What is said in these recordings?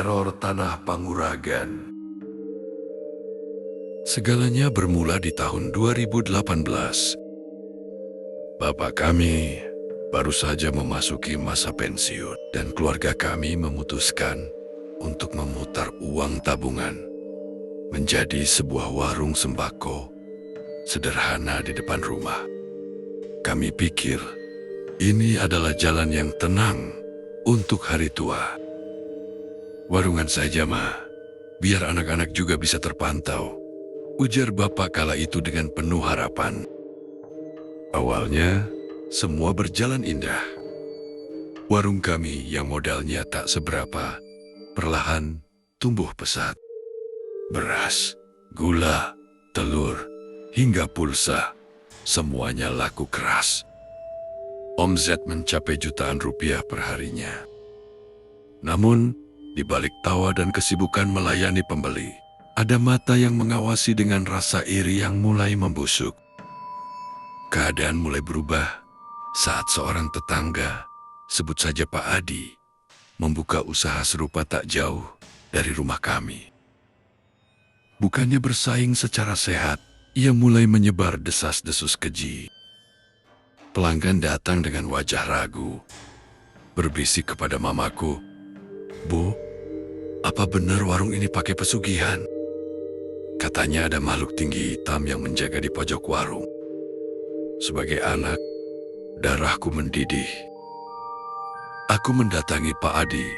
teror tanah Panguragan. Segalanya bermula di tahun 2018. Bapak kami baru saja memasuki masa pensiun dan keluarga kami memutuskan untuk memutar uang tabungan menjadi sebuah warung sembako sederhana di depan rumah. Kami pikir ini adalah jalan yang tenang untuk hari tua. Warungan saja, Ma. Biar anak-anak juga bisa terpantau, ujar bapak kala itu dengan penuh harapan. Awalnya, semua berjalan indah. Warung kami yang modalnya tak seberapa, perlahan tumbuh pesat. Beras, gula, telur, hingga pulsa, semuanya laku keras. Omset mencapai jutaan rupiah perharinya. Namun, di balik tawa dan kesibukan melayani pembeli, ada mata yang mengawasi dengan rasa iri yang mulai membusuk. Keadaan mulai berubah saat seorang tetangga, sebut saja Pak Adi, membuka usaha serupa tak jauh dari rumah kami. Bukannya bersaing secara sehat, ia mulai menyebar desas-desus keji. Pelanggan datang dengan wajah ragu, berbisik kepada mamaku, "Bu, apa benar warung ini pakai pesugihan?" Katanya ada makhluk tinggi hitam yang menjaga di pojok warung. Sebagai anak, darahku mendidih. Aku mendatangi Pak Adi,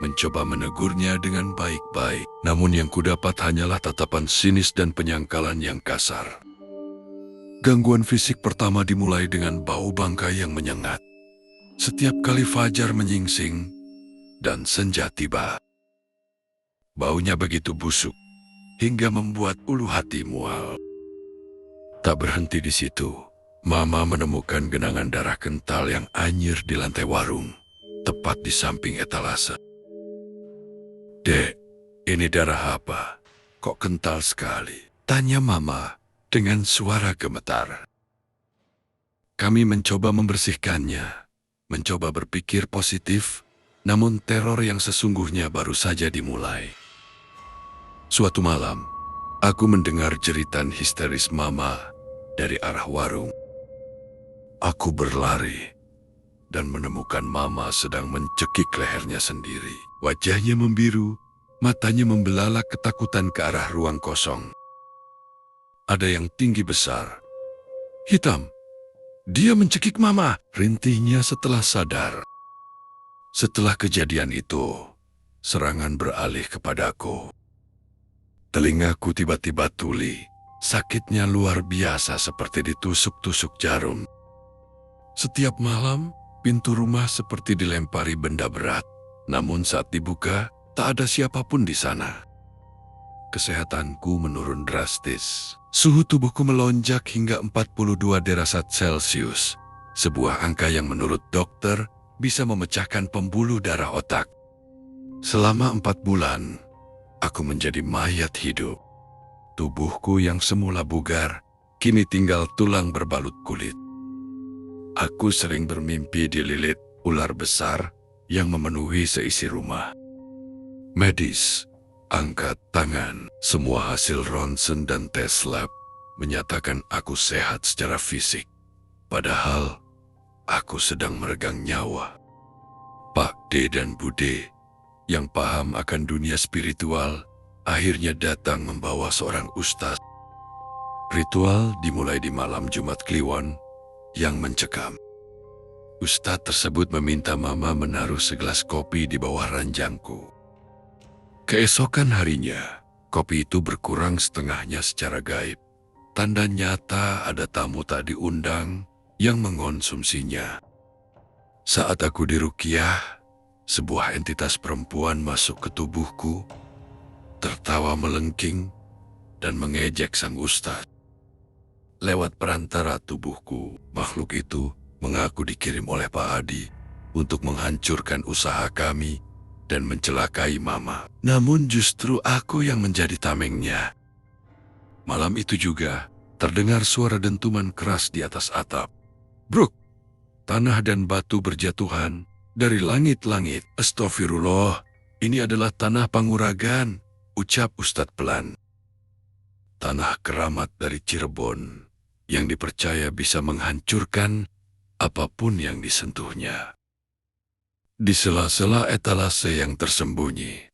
mencoba menegurnya dengan baik-baik, namun yang kudapat hanyalah tatapan sinis dan penyangkalan yang kasar. Gangguan fisik pertama dimulai dengan bau bangkai yang menyengat. Setiap kali fajar menyingsing dan senja tiba, baunya begitu busuk hingga membuat ulu hati mual. Tak berhenti di situ, Mama menemukan genangan darah kental yang anyir di lantai warung, tepat di samping etalase. "Dek, ini darah apa? Kok kental sekali?" tanya Mama dengan suara gemetar. Kami mencoba membersihkannya, mencoba berpikir positif, namun teror yang sesungguhnya baru saja dimulai. Suatu malam, aku mendengar jeritan histeris Mama dari arah warung. Aku berlari dan menemukan Mama sedang mencekik lehernya sendiri. Wajahnya membiru, matanya membelalak ketakutan ke arah ruang kosong. Ada yang tinggi besar, hitam. "Dia mencekik Mama," rintihnya setelah sadar. Setelah kejadian itu, serangan beralih kepadaku. Telingaku tiba-tiba tuli, sakitnya luar biasa seperti ditusuk-tusuk jarum. Setiap malam, pintu rumah seperti dilempari benda berat, namun saat dibuka, tak ada siapapun di sana. Kesehatanku menurun drastis. Suhu tubuhku melonjak hingga 42 derajat Celcius, sebuah angka yang menurut dokter bisa memecahkan pembuluh darah otak. Selama 4 bulan, aku menjadi mayat hidup. Tubuhku yang semula bugar, kini tinggal tulang berbalut kulit. Aku sering bermimpi dililit ular besar yang memenuhi seisi rumah. Medis, angkat tangan, semua hasil ronsen dan tes lab menyatakan aku sehat secara fisik. Padahal, aku sedang meregang nyawa. Pak D dan Bude yang paham akan dunia spiritual akhirnya datang membawa seorang ustaz. Ritual dimulai di malam Jumat Kliwon yang mencekam. Ustaz tersebut meminta Mama menaruh segelas kopi di bawah ranjangku. Keesokan harinya, kopi itu berkurang setengahnya secara gaib. Tanda nyata ada tamu tak diundang yang mengonsumsinya. Saat aku diruqyah, sebuah entitas perempuan masuk ke tubuhku, tertawa melengking, dan mengejek sang ustaz. Lewat perantara tubuhku, makhluk itu mengaku dikirim oleh Pak Adi untuk menghancurkan usaha kami dan mencelakai Mama. Namun justru aku yang menjadi tamengnya. Malam itu juga, terdengar suara dentuman keras di atas atap. Bruk! Tanah dan batu berjatuhan dari langit-langit. Astagfirullah, Ini adalah tanah Panguragan, ucap Ustadz pelan. Tanah keramat dari Cirebon yang dipercaya bisa menghancurkan apapun yang disentuhnya. Di sela-sela etalase yang tersembunyi,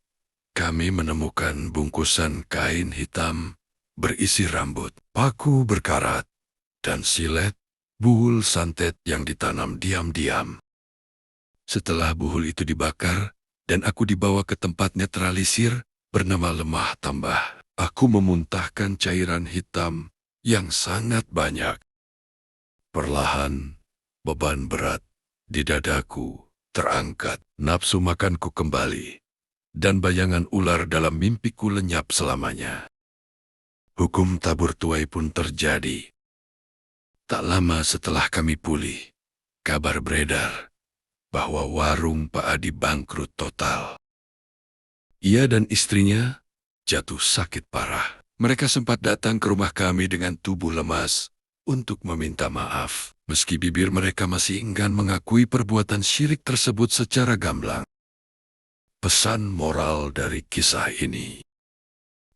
kami menemukan bungkusan kain hitam berisi rambut, paku berkarat, dan silet buhul santet yang ditanam diam-diam. Setelah buhul itu dibakar dan aku dibawa ke tempat netralisir bernama Lemah Tambah, aku memuntahkan cairan hitam yang sangat banyak. Perlahan, beban berat di dadaku terangkat, nafsu makanku kembali, dan bayangan ular dalam mimpiku lenyap selamanya. Hukum tabur tuai pun terjadi. Tak lama setelah kami pulih, kabar beredar bahwa warung Pak Adi bangkrut total. Ia dan istrinya jatuh sakit parah. Mereka sempat datang ke rumah kami dengan tubuh lemas untuk meminta maaf, meski bibir mereka masih enggan mengakui perbuatan syirik tersebut secara gamblang. Pesan moral dari kisah ini: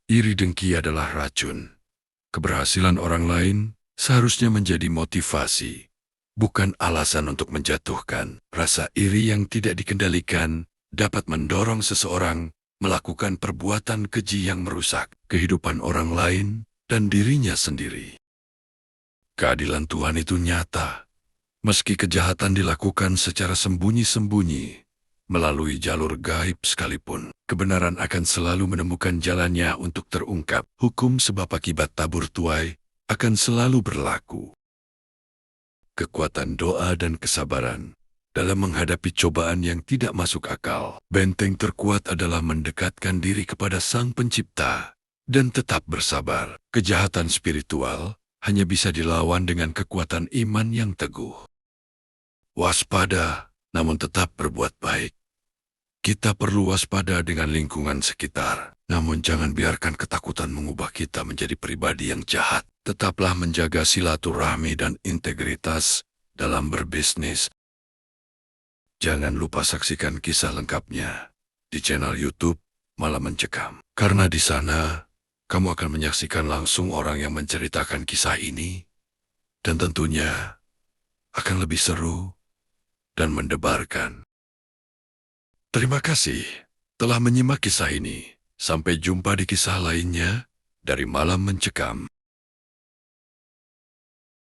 iri dengki adalah racun. Keberhasilan orang lain seharusnya menjadi motivasi, bukan alasan untuk menjatuhkan. Rasa iri yang tidak dikendalikan dapat mendorong seseorang melakukan perbuatan keji yang merusak kehidupan orang lain dan dirinya sendiri. Keadilan Tuhan itu nyata, meski kejahatan dilakukan secara sembunyi-sembunyi, melalui jalur gaib sekalipun. Kebenaran akan selalu menemukan jalannya untuk terungkap. Hukum sebab akibat tabur tuai akan selalu berlaku. Kekuatan doa dan kesabaran dalam menghadapi cobaan yang tidak masuk akal. Benteng terkuat adalah mendekatkan diri kepada Sang Pencipta dan tetap bersabar. Kejahatan spiritual hanya bisa dilawan dengan kekuatan iman yang teguh. Waspada, namun tetap berbuat baik. Kita perlu waspada dengan lingkungan sekitar, namun jangan biarkan ketakutan mengubah kita menjadi pribadi yang jahat. Tetaplah menjaga silaturahmi dan integritas dalam berbisnis. Jangan lupa saksikan kisah lengkapnya di channel YouTube Malam Mencekam. Karena di sana, kamu akan menyaksikan langsung orang yang menceritakan kisah ini, dan tentunya akan lebih seru dan mendebarkan. Terima kasih telah menyimak kisah ini. Sampai jumpa di kisah lainnya dari Malam Mencekam.